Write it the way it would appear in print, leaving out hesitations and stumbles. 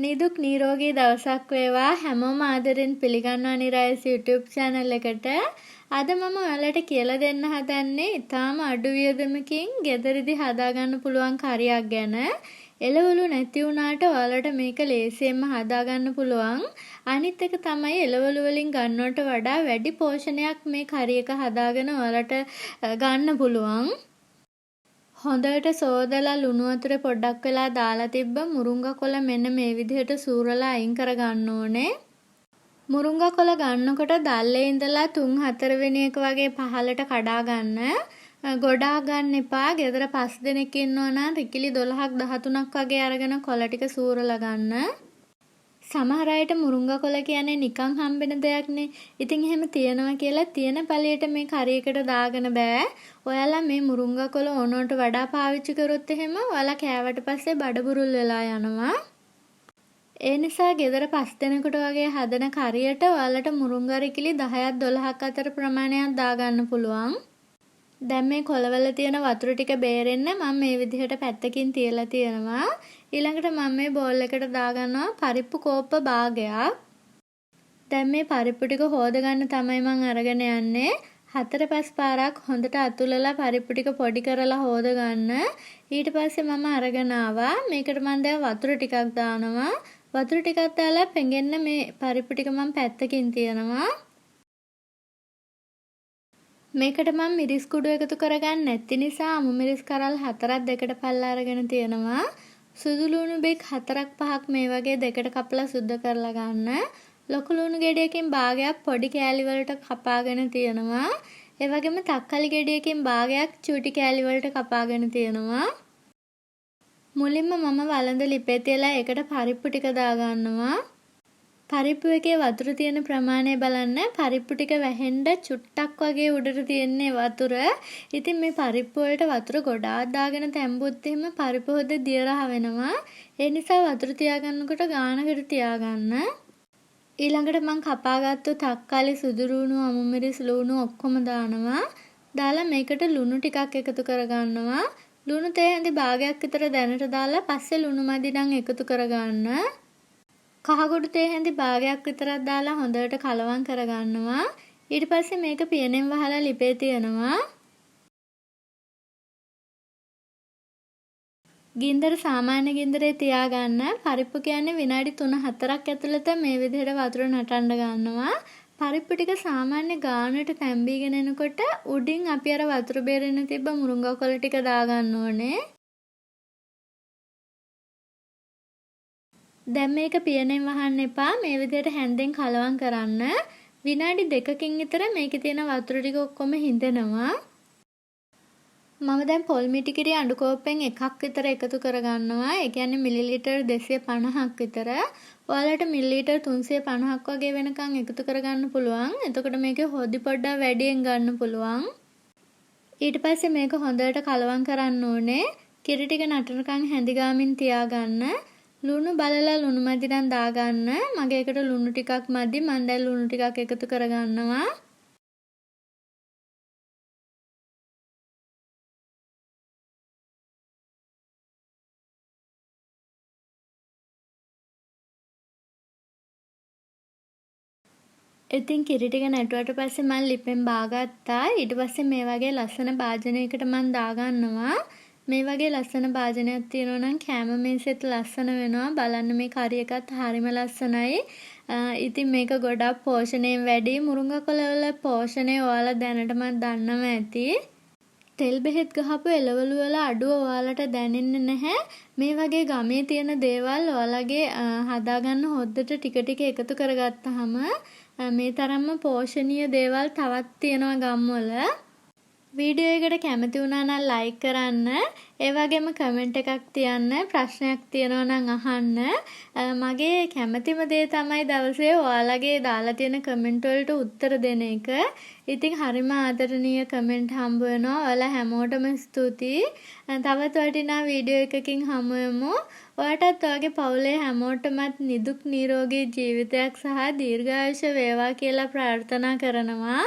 නිදුක් නිරෝගී දවසක් වේවා හැමෝම ආදරෙන් පිළිගන්නවා නිරායස YouTube channel එකට. අද මම ඔයාලට කියලා දෙන්න හදන්නේ ඊටාම අඩු වියදමකින් ගෙදරදී හදාගන්න පුළුවන් කරියක් ගැන. එළවලු නැති වුණාට ඔයාලට මේක ලේසියෙන්ම හදාගන්න පුළුවන්. අනිත් එක තමයි එළවලු වලින් ගන්නවට වඩා වැඩි පෝෂණයක් මේ කරියක හදාගෙන ඔයාලට ගන්න පුළුවන්. හොඳට සෝදලා ලුණු වතුරේ පොඩ්ඩක් වෙලා දාලා තිබ්බ මුරුංගා කොළ මෙන්න මේ විදිහට සූරලා අයින් කර ගන්න ඕනේ. මුරුංගා කොළ ගන්නකොට දැල්ලේ ඉඳලා 3-4 වෙනි එක වගේ පහලට කඩා ගන්න. ගොඩාක් ගන්න එපා. ගෙදර 5 දෙනෙක් ඉන්නවා නම් රිකිලි 12ක් 13ක් වගේ අරගෙන කොළ ටික සූරලා ගන්න. සමහර අයට මුරුංගා කොළ කියන්නේ නිකන් හම්බෙන දෙයක්නේ. ඉතින් එහෙම තියනවා කියලා තියෙන පළියට මේ කරියකට දාගෙන බෑ. ඔයාලා මේ මුරුංගා කොළ ඕනෝට වඩා පාවිච්චි කරොත් එහෙම ඔයාලා කෑවට පස්සේ බඩබුරුල් වෙලා යනවා. ඒ නිසා ගෙදර 5 දෙනෙකුට වගේ හදන කරියට ඔයාලට මුරුංගා රිකිලි 10ක් 12ක් අතර ප්‍රමාණයක් දාගන්න පුළුවන්. දැන් මේ කොළවල තියෙන වතුර ටික බේරෙන්න මම මේ විදිහට පැත්තකින් තියලා තියෙනවා. ඊළඟට මම මේ බෝල් එකට දාගන්නවා පරිප්පු කෝප්ප භාගයක්. දැන් මේ පරිප්පු ටික හොද ගන්න තමයි මම අරගෙන යන්නේ. 4-5 පාරක් හොඳට අතුලලා පරිප්පු ටික පොඩි කරලා හොද ගන්න. ඊට පස්සේ මම අරගෙන ආවා. මේකට මම දැන් වතුර ටිකක් දානවා. වතුර ටිකක් දාලා පෙඟෙන්න මේ පරිප්පු ටික මම පැත්තකින් තියනවා. මේකට මම මිරිස් කුඩු එකතු කරගන්න නැති නිසා අමු මිරිස් කරල් 4ක් දෙකට පල්ලා අරගෙන තියෙනවා. සුදු ලුණු බෙක් 4-5ක් මේ වගේ දෙකට කපලා සුද්ධ කරලා ගන්න. ලොකු ලුණු ගෙඩියකින් භාගයක් පොඩි කෑලි වලට කපාගෙන තියෙනවා. ඒ වගේම තක්කලි ගෙඩියකින් භාගයක් චූටි කෑලි වලට කපාගෙන තියෙනවා. මුලින්ම මම වළඳ ලිපේ තියලා ඒකට පරිප්පු ටික දාගන්නවා. පරිප්පු එකේ වතුර තියෙන ප්‍රමාණය බලන්න. පරිප්පු ටික වැහෙන්න චුට්ටක් වගේ උඩට තියෙන්නේ වතුර. ඉතින් මේ පරිප්පු වලට වතුර ගොඩාක් දාගෙන තැම්බුත් එහෙම පරිප්පු හොද දිය රහ වෙනවා. ඒ නිසා වතුර තියාගන්නකොට ගානකට තියාගන්න. ඊළඟට මම කපාගත්තු තක්කාලි සුදු ලුණු අමු මිරිස් ලුණු ඔක්කොම දානවා. දාලා මේකට ලුණු ටිකක් එකතු කරගන්නවා. ලුණු තේ හැඳි භාගයක් විතර දැනට දාලා පස්සේ ලුණු මදි නම් එකතු කරගන්න. කහගොඩු තේ හැඳි භාගයක් විතරක් දාලා හොඳට කලවම් කරගන්නවා. ඊට පස්සේ මේක පියනෙන් වහලා ලිපේ තියනවා. ගින්දර සාමාන්‍ය ගින්දරේ තියාගන්න. පරිප්පු කියන්නේ විනාඩි 3-4ක් ඇතුළත මේ විදිහට වතුර නටන්න ගන්නවා. පරිප්පු ටික සාමාන්‍ය ගානට තැම්බීගෙන එනකොට උඩින් අපි අර වතුර බේරෙන්න තිබ්බ මුරුංගා කොළ ටික දාගන්න ඕනේ. දැන් මේක පියනෙන් වහන්න එපා. මේ විදිහට හැන්දෙන් කලවම් කරන්න. විනාඩි 2කින් විතර මේකේ තියෙන වතුර ටික ඔක්කොම හිඳෙනවා. මම දැන් පොල් මිටි කිරි අඬු කෝප්පෙන් එකක් විතර එකතු කරගන්නවා. ඒ කියන්නේ මිලිලීටර් 250ක් විතර. ඔයාලට මිලිලීටර් 350ක් වගේ වෙනකන් එකතු කරගන්න පුළුවන්. එතකොට මේකේ හොදි පොඩ්ඩක් වැඩියෙන් ගන්න පුළුවන්. ඊට පස්සේ මේක හොඳට කලවම් කරන්න ඕනේ. කිරි ටික නටනකන් හැඳි ගාමින් තියාගන්න. ලුණු බලලා ලුණු මදි නම් දාගන්න. මගේ එකට ලුණු ටිකක් මදි. මම දැන් ලුණු ටිකක් එකතු කරගන්නවා. ඉතින් කිරි ටික නැටුවට පස්සේ මම ලිපෙන් බාගත්තා. ඊට පස්සේ මේ වගේ ලස්සන භාජනයකට මම දාගන්නවා. මේ වගේ ලස්සන භාජනයක් තියෙනවා නම් කෑම මේසෙත් ලස්සන වෙනවා. බලන්න මේ කරි එකත් හරිම ලස්සනයි. ඉතින් මේක ගොඩක් පෝෂණයෙන් වැඩි. මුරුංගා කොළ වල පෝෂණය ඔයාලා දැනටම දන්නවා ඇති. තෙල් බෙහෙත් ගහපු එළවලු වල අඩුව ඔයාලට දැනෙන්නේ නැහැ. මේ වගේ ගමේ තියෙන දේවල් ඔයාලගේ හදාගන්න හොද්දට ටික ටික එකතු කරගත්තාම මේ තරම්ම පෝෂණීය දේවල් තවත් තියෙනවා ගම්වල. වීඩියෝ එකට කැමති වුණා නම් ලයික් කරන්න. ඒ වගේම කමෙන්ට් එකක් තියන්න. ප්‍රශ්නයක් තියෙනවා නම් අහන්න. මගේ කැමතිම දේ තමයි දවසේ ඔයාලගේ දාලා තියෙන කමෙන්ට් වලට උත්තර දෙන එක. ඉතින් හරිම ආදරණීය කමෙන්ට් හම්බ වෙනවා. ඔයාලා හැමෝටම ස්තුතියි. තවත් වටිනා වීඩියෝ එකකින් හමු වෙමු. ඔයාටත් ඔයාගේ පවුලේ හැමෝටමත් නිදුක් නිරෝගී ජීවිතයක් සහ දීර්ඝායුෂ වේවා කියලා ප්‍රාර්ථනා කරනවා.